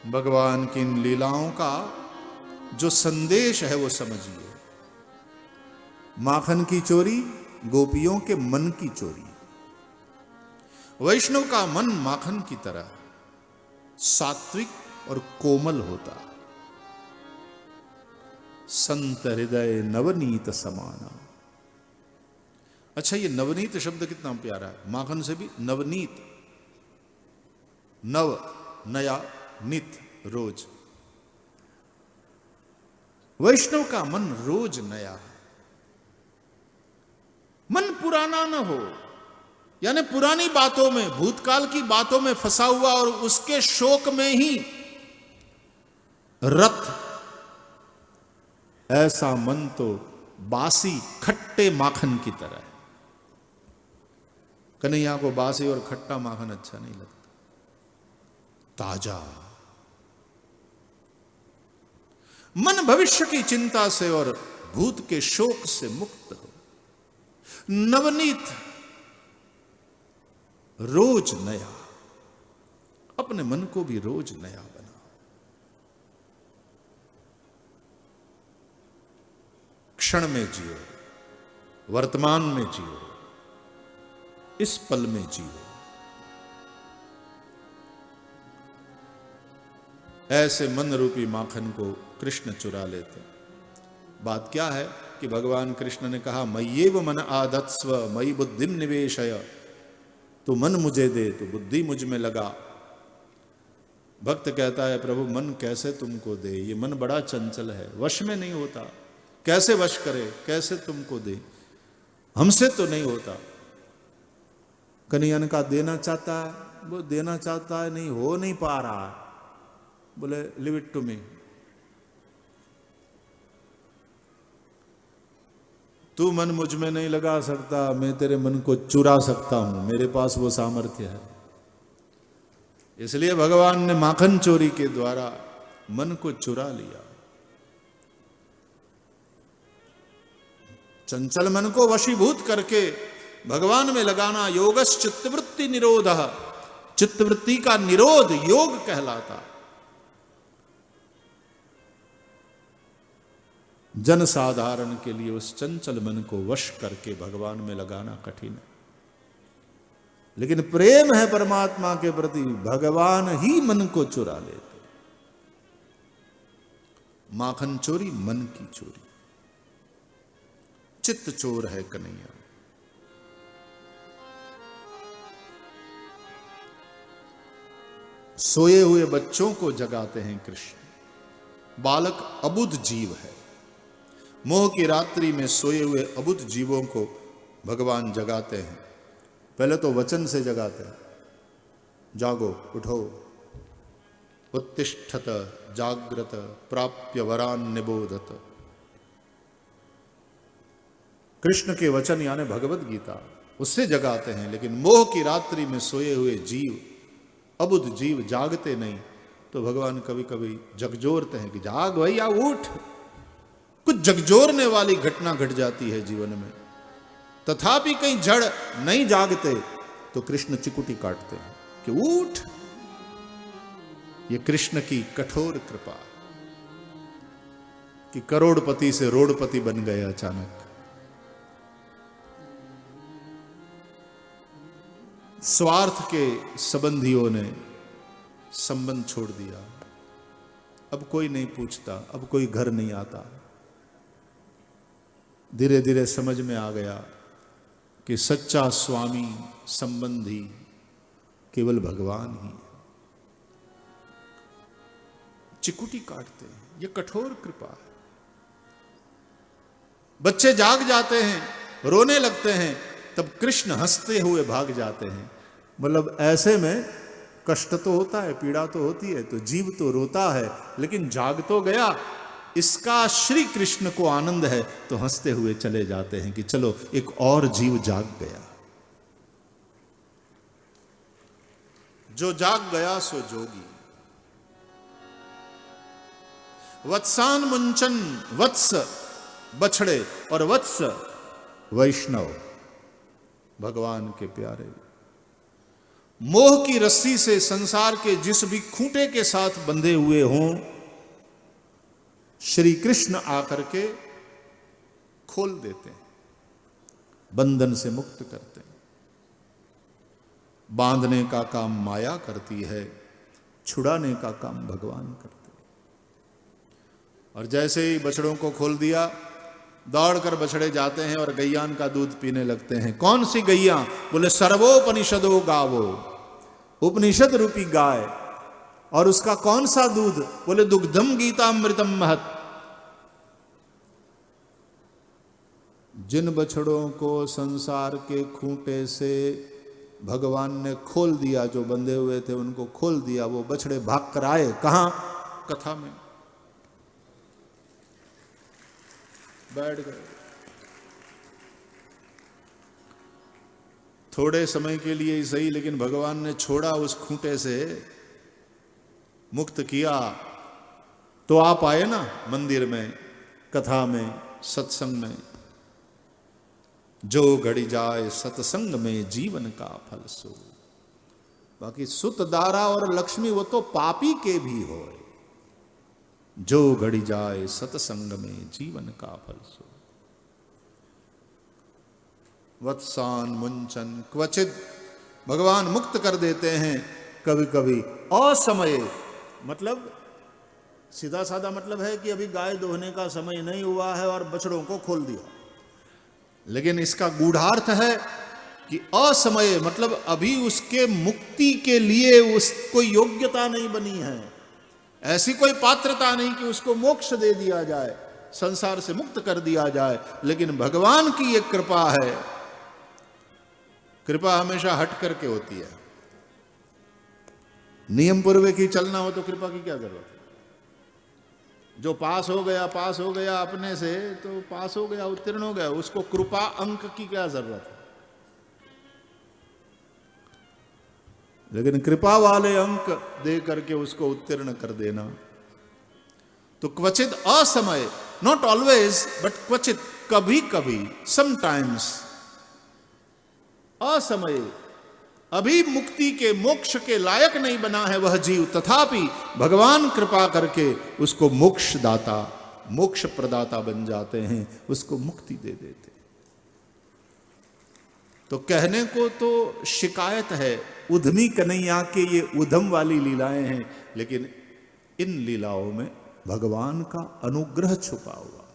भगवान की इन लीलाओं का जो संदेश है वो समझिए। माखन की चोरी, गोपियों के मन की चोरी। वैष्णव का मन माखन की तरह सात्विक और कोमल होता, संत हृदय नवनीत समाना। अच्छा, ये नवनीत शब्द कितना प्यारा है। माखन से भी नवनीत, नव नया, नित रोज। वैष्णव का मन रोज नया है। मन पुराना न हो, यानी पुरानी बातों में, भूतकाल की बातों में फंसा हुआ और उसके शोक में ही रत, ऐसा मन तो बासी खट्टे माखन की तरह है। कन्हैया को बासी और खट्टा माखन अच्छा नहीं लगता, ताजा। मन भविष्य की चिंता से और भूत के शोक से मुक्त हो, नवनीत, रोज नया। अपने मन को भी रोज नया बनाओ। क्षण में जियो, वर्तमान में जियो, इस पल में जियो। ऐसे मन रूपी माखन को कृष्ण चुरा लेते। बात क्या है कि भगवान कृष्ण ने कहा, मय्येव मन आधत्स्व मयि बुद्धिम निवेशय। तो मन मुझे दे, तो बुद्धि मुझ में लगा। भक्त कहता है, प्रभु मन कैसे तुमको दे, ये मन बड़ा चंचल है, वश में नहीं होता। कैसे वश करे, कैसे तुमको दे, हमसे तो नहीं होता। कन्हैया ने कहा, देना चाहता है, वो देना चाहता है, नहीं हो नहीं पा रहा है। बोले लिव इट टू मी, तू मन मुझ में नहीं लगा सकता, मैं तेरे मन को चुरा सकता हूं, मेरे पास वो सामर्थ्य है। इसलिए भगवान ने माखन चोरी के द्वारा मन को चुरा लिया। चंचल मन को वशीभूत करके भगवान में लगाना योगस चित्तवृत्ति निरोधः। चित्तवृत्ति का निरोध योग कहलाता। जन साधारण के लिए उस चंचल मन को वश करके भगवान में लगाना कठिन है, लेकिन प्रेम है परमात्मा के प्रति, भगवान ही मन को चुरा लेते। माखन चोरी मन की चोरी, चित्त चोर है कन्हैया। सोए हुए बच्चों को जगाते हैं कृष्ण। बालक अबुद्ध जीव है। मोह की रात्रि में सोए हुए अबुद्ध जीवों को भगवान जगाते हैं। पहले तो वचन से जगाते हैं, जागो, उठो, उत्तिष्ठत जाग्रत प्राप्य वरान निबोधत। कृष्ण के वचन यानी भगवत गीता, उससे जगाते हैं। लेकिन मोह की रात्रि में सोए हुए जीव, अबुद्ध जीव जागते नहीं, तो भगवान कभी कभी झकझोरते हैं कि जाग भैया उठ। कुछ झकझोरने वाली घटना घट जाती है जीवन में, तथापि कहीं जड़ नहीं जागते तो कृष्ण चिकुटी काटते हैं कि उठ। ये कृष्ण की कठोर कृपा कि करोड़पति से रोड़पति बन गए अचानक। स्वार्थ के संबंधियों ने संबंध छोड़ दिया। अब कोई नहीं पूछता, अब कोई घर नहीं आता। धीरे धीरे समझ में आ गया कि सच्चा स्वामी संबंधी केवल भगवान ही है। चिकुटी काटते हैं, ये कठोर कृपा है। बच्चे जाग जाते हैं, रोने लगते हैं, तब कृष्ण हंसते हुए भाग जाते हैं। मतलब ऐसे में कष्ट तो होता है, पीड़ा तो होती है, तो जीव तो रोता है, लेकिन जाग तो गया। इसका श्री कृष्ण को आनंद है, तो हंसते हुए चले जाते हैं कि चलो एक और जीव जाग गया। जो जाग गया सो जोगी। वत्सान मुंचन, वत्स बछड़े और वत्स वैष्णव, भगवान के प्यारे। मोह की रस्सी से संसार के जिस भी खूंटे के साथ बंधे हुए हों, श्री कृष्ण आकर के खोल देते हैं, बंधन से मुक्त करते हैं। बांधने का काम माया करती है, छुड़ाने का काम भगवान करते हैं। और जैसे ही बछड़ों को खोल दिया, दौड़कर बछड़े जाते हैं और गैयान का दूध पीने लगते हैं। कौन सी गैया? बोले सर्वोपनिषदो गावो, उपनिषद रूपी गाय। और उसका कौन सा दूध? बोले दुग्धम गीतामृतम महत। जिन बछड़ों को संसार के खूंटे से भगवान ने खोल दिया, जो बंधे हुए थे उनको खोल दिया, वो बछड़े भाग कर आए कहां? कथा में बैठ गए। थोड़े समय के लिए ही सही, लेकिन भगवान ने छोड़ा उस खूंटे से, मुक्त किया, तो आप आए ना मंदिर में, कथा में, सत्संग में। जो घड़ी जाए सत्संग में जीवन का फल सो। बाकी सुत दारा और लक्ष्मी वो तो पापी के भी होए, जो घड़ी जाए सत्संग में जीवन का फल सो। वत्सान मुंचन क्वचित, भगवान मुक्त कर देते हैं कभी कभी। असमये मतलब सीधा साधा मतलब है कि अभी गाय दोहने का समय नहीं हुआ है और बछड़ों को खोल दिया। लेकिन इसका गूढ़ार्थ है कि असमये मतलब अभी उसके मुक्ति के लिए उसको योग्यता नहीं बनी है, ऐसी कोई पात्रता नहीं कि उसको मोक्ष दे दिया जाए, संसार से मुक्त कर दिया जाए। लेकिन भगवान की एक कृपा है, कृपा हमेशा हट करके होती है। नियम पूर्वक ही चलना हो तो कृपा की क्या जरूरत है? जो पास हो गया अपने से, तो पास हो गया, उत्तीर्ण हो गया, उसको कृपा अंक की क्या जरूरत है? लेकिन कृपा वाले अंक दे करके उसको उत्तीर्ण कर देना। तो क्वचित असमय, नॉट ऑलवेज बट क्वचित, कभी कभी, समटाइम्स, असमय, अभी मुक्ति के मोक्ष के लायक नहीं बना है वह जीव, तथापि भगवान कृपा करके उसको मोक्ष दाता, मोक्ष प्रदाता बन जाते हैं, उसको मुक्ति दे देते। तो कहने को तो शिकायत है, उधमी कन्हैया के ये उधम वाली लीलाएं हैं, लेकिन इन लीलाओं में भगवान का अनुग्रह छुपा हुआ।